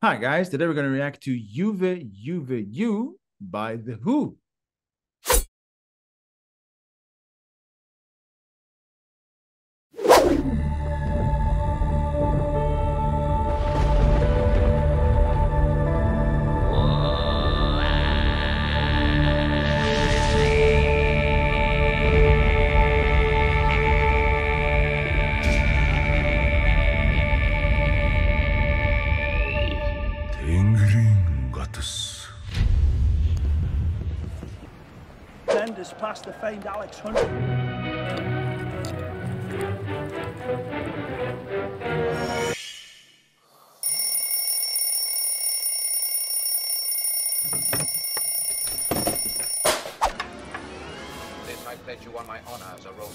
Hi guys, today we're going to react to YUVE YUVE YUVE by The Who. Is past the famed Alex Hunt. This I pledge you on my honor as a Roman.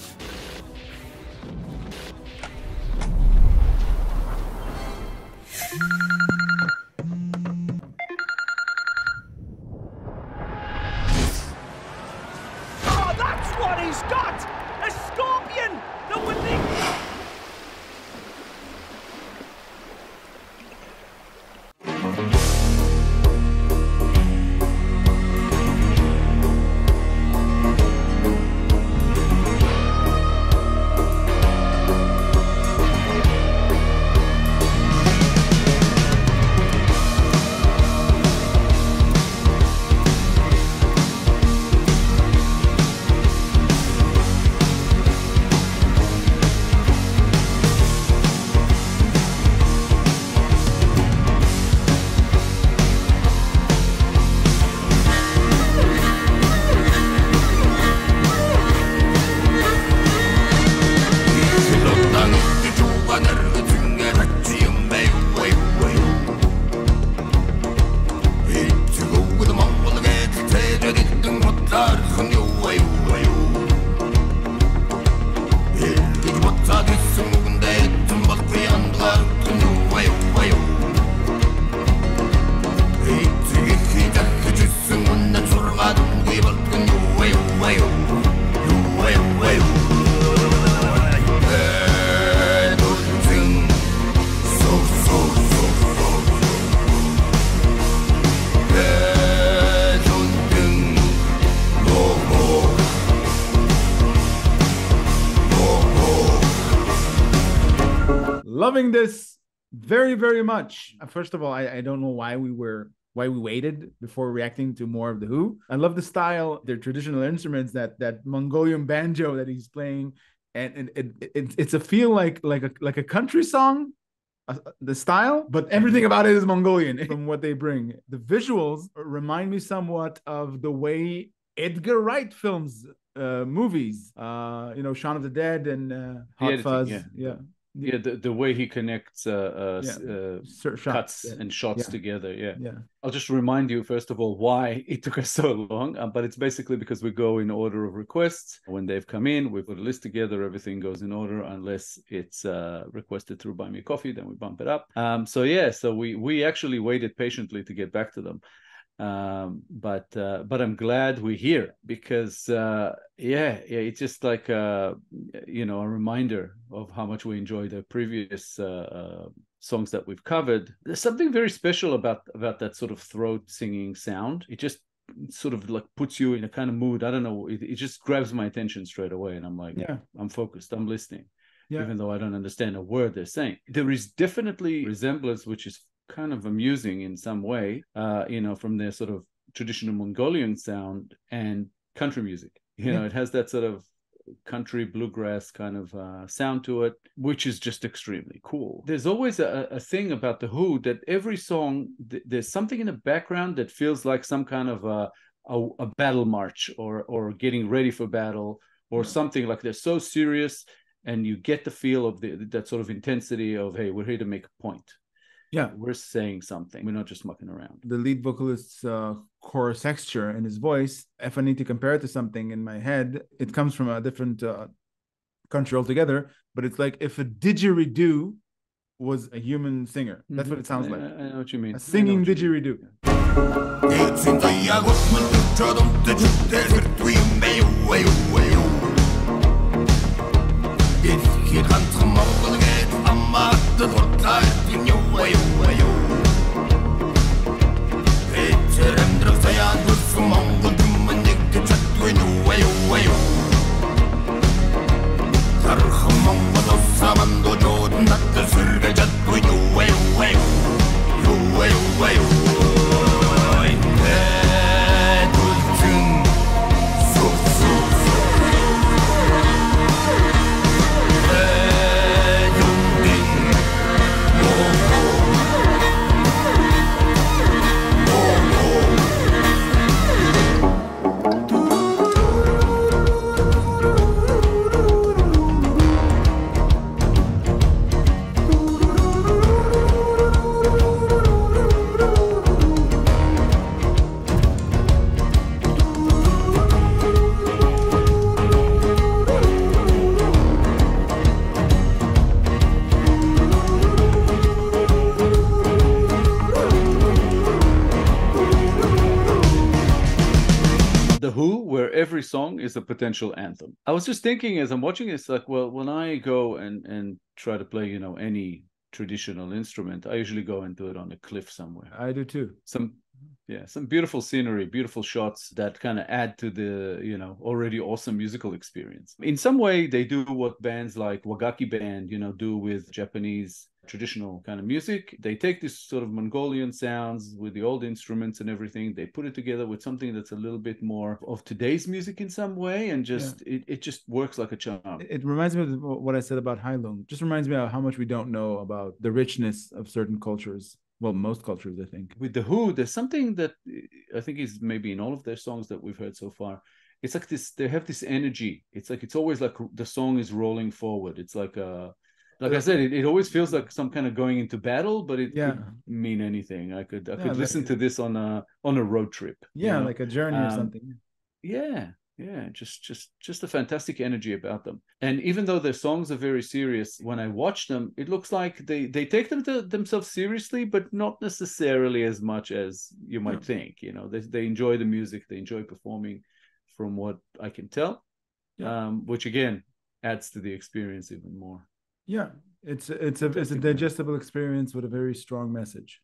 What he's got! A scorpion! The winning! Loving this very much. First of all, I don't know why we waited before reacting to more of The Who. I love the style, their traditional instruments, that Mongolian banjo that he's playing, and it's a feel like a country song, the style, but everything about it is Mongolian from what they bring. The visuals remind me somewhat of the way Edgar Wright films movies, Shaun of the Dead and Hot Fuzz. Yeah, the way he connects cuts and shots together. Yeah. I'll just remind you, first of all, why it took us so long. But it's basically because we go in order of requests. When they've come in, we put a list together. Everything goes in order unless it's requested through Buy Me a Coffee. Then we bump it up. So we actually waited patiently to get back to them. But I'm glad we're here because it's just like a reminder of how much we enjoyed the previous songs that we've covered. There's something very special about that sort of throat singing sound. It just sort of like puts you in a kind of mood. I don't know, it just grabs my attention straight away, and I'm like, I'm focused, I'm listening, even though I don't understand a word they're saying. There is definitely resemblance, which is kind of amusing in some way, from their sort of traditional Mongolian sound and country music. It has that sort of country bluegrass kind of sound to it, which is just extremely cool. There's always a thing about The Who that every song, there's something in the background that feels like some kind of a battle march or getting ready for battle or something. Like they're so serious, and you get the feel of that sort of intensity of, hey, we're here to make a point. Yeah, we're saying something. We're not just mucking around. The lead vocalist's chorus texture in his voice, if I need to compare it to something in my head, it comes from a different country altogether, but it's like if a didgeridoo was a human singer. That's what it sounds like. I know what you mean. A singing didgeridoo. every song is a potential anthem. I was just thinking as I'm watching this, like, well, when I go and try to play, you know, any traditional instrument, I usually go and do it on a cliff somewhere. I do too. Some beautiful scenery, beautiful shots that kind of add to the, you know, already awesome musical experience. In some way, they do what bands like Wagaki Band, you know, do with Japanese traditional kind of music. They take this sort of Mongolian sounds with the old instruments and everything. They put it together with something that's a little bit more of today's music in some way, and just it just works like a charm. It reminds me of what I said about Hailung. Just reminds me of how much we don't know about the richness of certain cultures. Well, most cultures, I think. With the Who, there's something that I think is maybe in all of their songs that we've heard so far. It's like this, they have this energy. It's like, it's always like the song is rolling forward. It's like I said, it always feels like some kind of going into battle, but it could mean anything. I could listen to this on a road trip. Yeah, you know? Like a journey or something. Yeah, just a fantastic energy about them. And even though their songs are very serious, when I watch them, it looks like they take themselves seriously, but not necessarily as much as you might think. You know, they enjoy the music, they enjoy performing, from what I can tell, which again adds to the experience even more. Yeah, it's a digestible experience with a very strong message.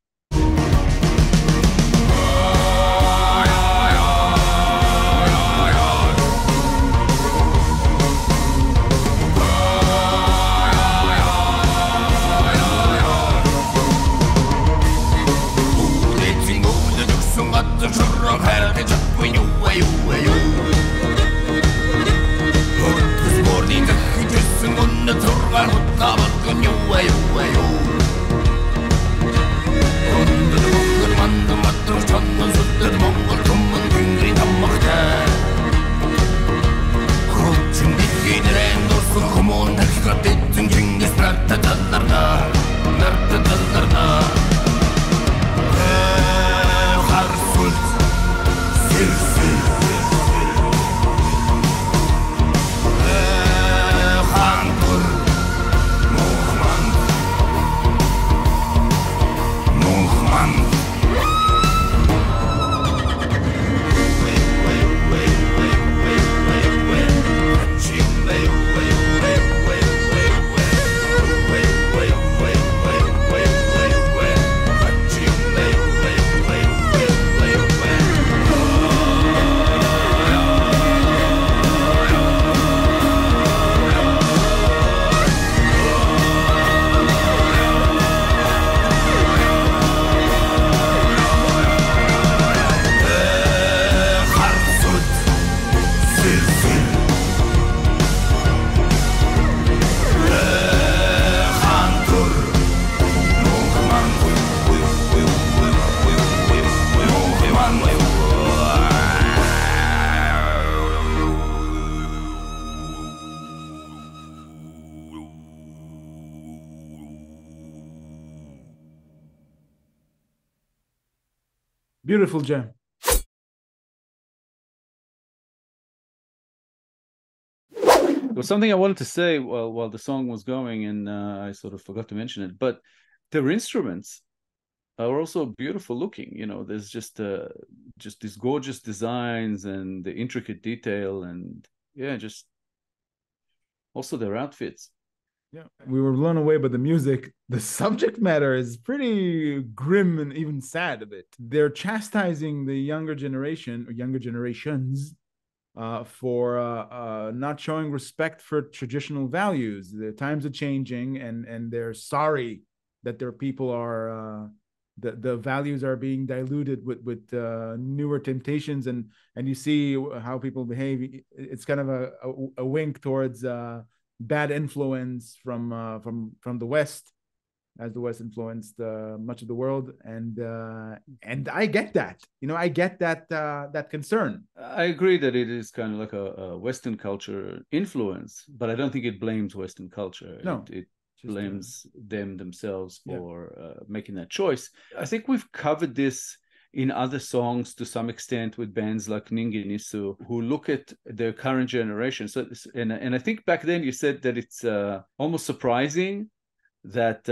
Beautiful gem. There was something I wanted to say while the song was going, and I sort of forgot to mention it. But their instruments are also beautiful looking. You know, there's just these gorgeous designs and the intricate detail, and just also their outfits. Yeah, we were blown away by the music. The subject matter is pretty grim and even sad a bit. They're chastising the younger generation or younger generations for not showing respect for traditional values. The times are changing, and they're sorry that their people are the values are being diluted with newer temptations, and you see how people behave. It's kind of a wink towards bad influence from the West, as the West influenced much of the world, and I get that. You know, I get that concern. I agree that it is kind of like a Western culture influence, but I don't think it blames Western culture. No, it blames themselves for making that choice. I think we've covered this in other songs to some extent with bands like Ningi Nisu, who look at their current generation. So, and I think back then you said that it's almost surprising that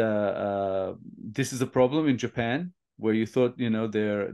this is a problem in Japan, where you thought, you know, their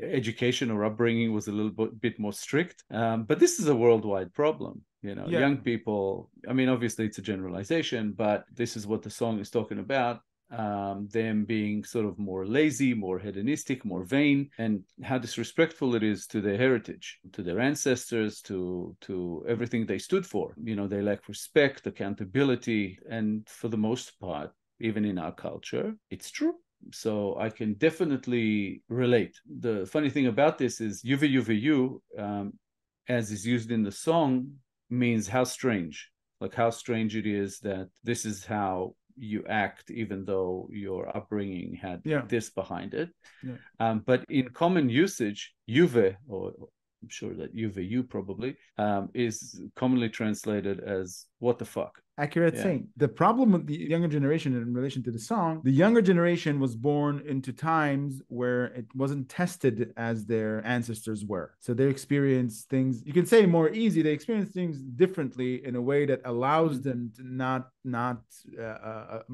education or upbringing was a little bit more strict. But this is a worldwide problem. You know, young people, I mean, obviously it's a generalization, but this is what the song is talking about. Them being sort of more lazy, more hedonistic, more vain, and how disrespectful it is to their heritage, to their ancestors, to everything they stood for. You know, they lack respect, accountability, and for the most part, even in our culture, it's true. So I can definitely relate. The funny thing about this is "Yuve Yuve You," as is used in the song, means how strange. Like how strange it is that this is how you act, even though your upbringing had this behind it. But in common usage, "Yuve," or I'm sure that "Yuve You" probably is commonly translated as "what the fuck." Accurate saying. The problem with the younger generation in relation to the song, the younger generation was born into times where it wasn't tested as their ancestors were. So they experience things, you can say more easy, they experience things differently in a way that allows them to not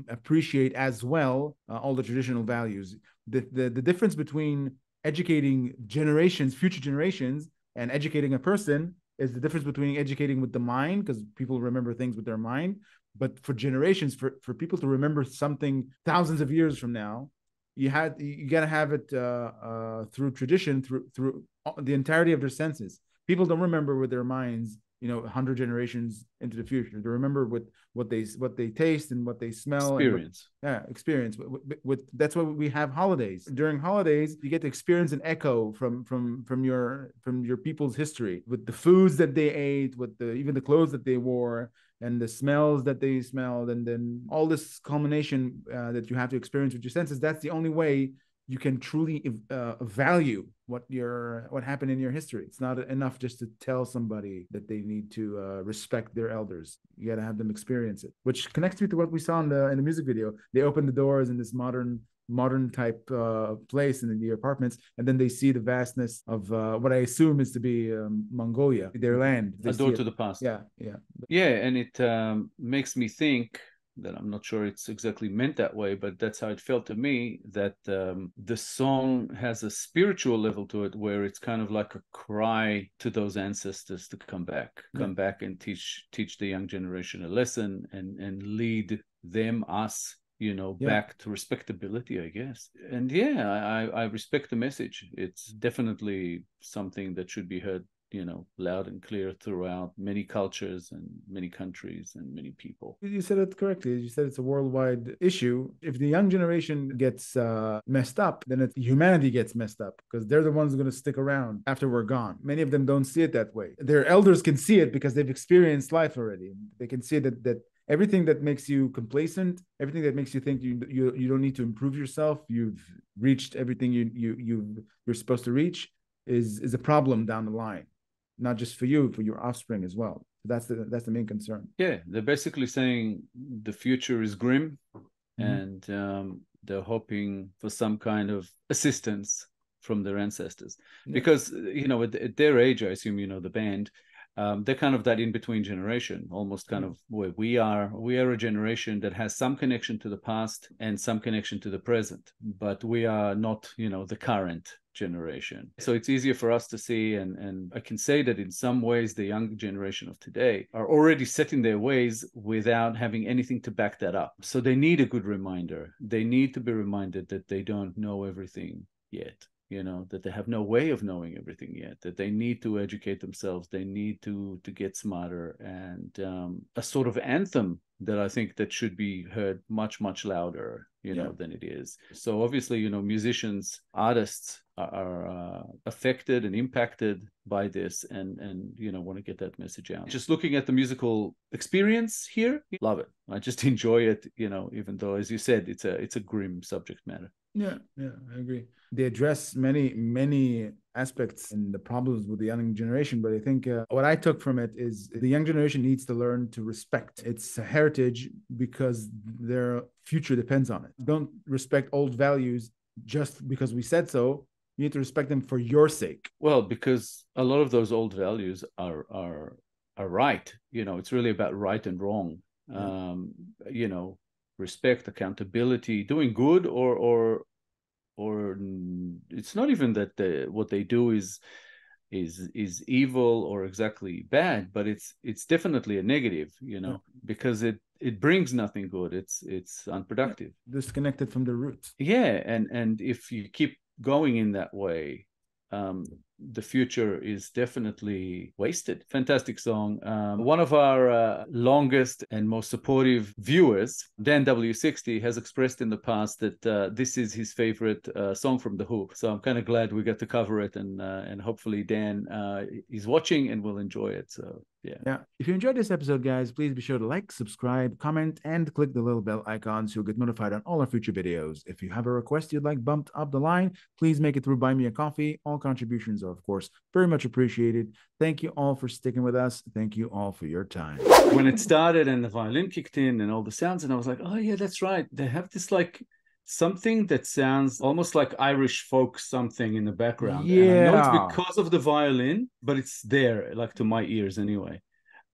appreciate as well all the traditional values. The difference between educating generations, future generations, and educating a person is the difference between educating with the mind, because people remember things with their mind, but for generations, for people to remember something thousands of years from now, you got to have it through tradition, through the entirety of their senses. People don't remember with their minds, you know, 100 generations into the future. They remember with what they taste and what they smell. Experience. Experience. That's why we have holidays. During holidays, you get to experience an echo from your people's history, with the foods that they ate, with even the clothes that they wore, and the smells that they smelled, and then all this culmination that you have to experience with your senses. That's the only way you can truly value what happened in your history. It's not enough just to tell somebody that they need to respect their elders. You got to have them experience it, which connects me to what we saw in the music video. They open the doors in this modern type place in the apartments, and then they see the vastness of what I assume is to be Mongolia, their land. A door to the past. Yeah. And it makes me think that I'm not sure it's exactly meant that way, but that's how it felt to me, that the song has a spiritual level to it, where it's kind of like a cry to those ancestors to come back and teach the young generation a lesson, and lead us, you know, back to respectability, I guess. And I respect the message. It's definitely something that should be heard, you know, loud and clear throughout many cultures and many countries and many people. You said it correctly. You said it's a worldwide issue. If the young generation gets messed up, then humanity gets messed up, because they're the ones who are going to stick around after we're gone. Many of them don't see it that way. Their elders can see it because they've experienced life already. They can see that everything that makes you complacent, everything that makes you think you don't need to improve yourself, you've reached everything you're supposed to reach, is a problem down the line. Not just for you, for your offspring as well. That's the main concern. Yeah, they're basically saying the future is grim, and they're hoping for some kind of assistance from their ancestors. Because, you know, at their age, I assume, you know, the band, they're kind of that in-between generation, almost kind of where we are a generation that has some connection to the past and some connection to the present, but we are not, you know, the current generation. So it's easier for us to see, and I can say that in some ways the young generation of today are already set in their ways without having anything to back that up. So they need a good reminder. They need to be reminded that they don't know everything yet. You know, that they have no way of knowing everything yet, that they need to educate themselves, they need to get smarter, and a sort of anthem that I think that should be heard much, much louder, you know, than it is. So obviously, you know, musicians, artists are affected and impacted by this, and you know, want to get that message out. Just looking at the musical experience here, love it. I just enjoy it, you know, even though, as you said, it's a grim subject matter. Yeah, I agree. They address many aspects and the problems with the young generation, but I think what I took from it is the young generation needs to learn to respect its heritage, because their future depends on it. Don't respect old values just because we said so. You need to respect them for your sake. Well, because a lot of those old values are right. You know, it's really about right and wrong. You know, respect, accountability, doing good or it's not even that what they do is evil or exactly bad, but it's definitely a negative, because it brings nothing good. It's unproductive, disconnected from the roots. Yeah, and if you keep going in that way, the future is definitely wasted. Fantastic song. One of our longest and most supportive viewers, Dan W60, has expressed in the past that this is his favorite song from The Who. So I'm kind of glad we got to cover it, and hopefully Dan is watching and will enjoy it. So yeah. If you enjoyed this episode, guys, please be sure to like, subscribe, comment, and click the little bell icon so you'll get notified on all our future videos. If you have a request you'd like bumped up the line, please make it through Buy Me a Coffee. All contributions are, of course, very much appreciated. Thank you all for sticking with us. Thank you all for your time. When it started and the violin kicked in and all the sounds, and I was like, oh yeah, that's right. They have this like something that sounds almost like Irish folk something in the background. Yeah. And I know it's because of the violin, but it's there, like to my ears anyway.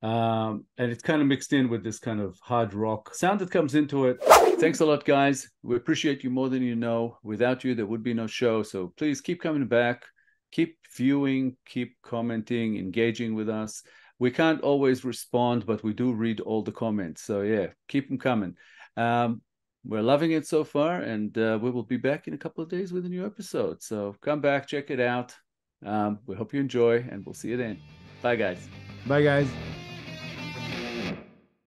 And it's kind of mixed in with this kind of hard rock sound that comes into it. Thanks a lot, guys. We appreciate you more than you know. Without you, there would be no show. So please keep coming back, keep viewing, keep commenting, engaging with us. We can't always respond, but we do read all the comments. So yeah, keep them coming. We're loving it so far, and we will be back in a couple of days with a new episode. So come back, check it out. We hope you enjoy, and we'll see you then. Bye, guys. Bye, guys.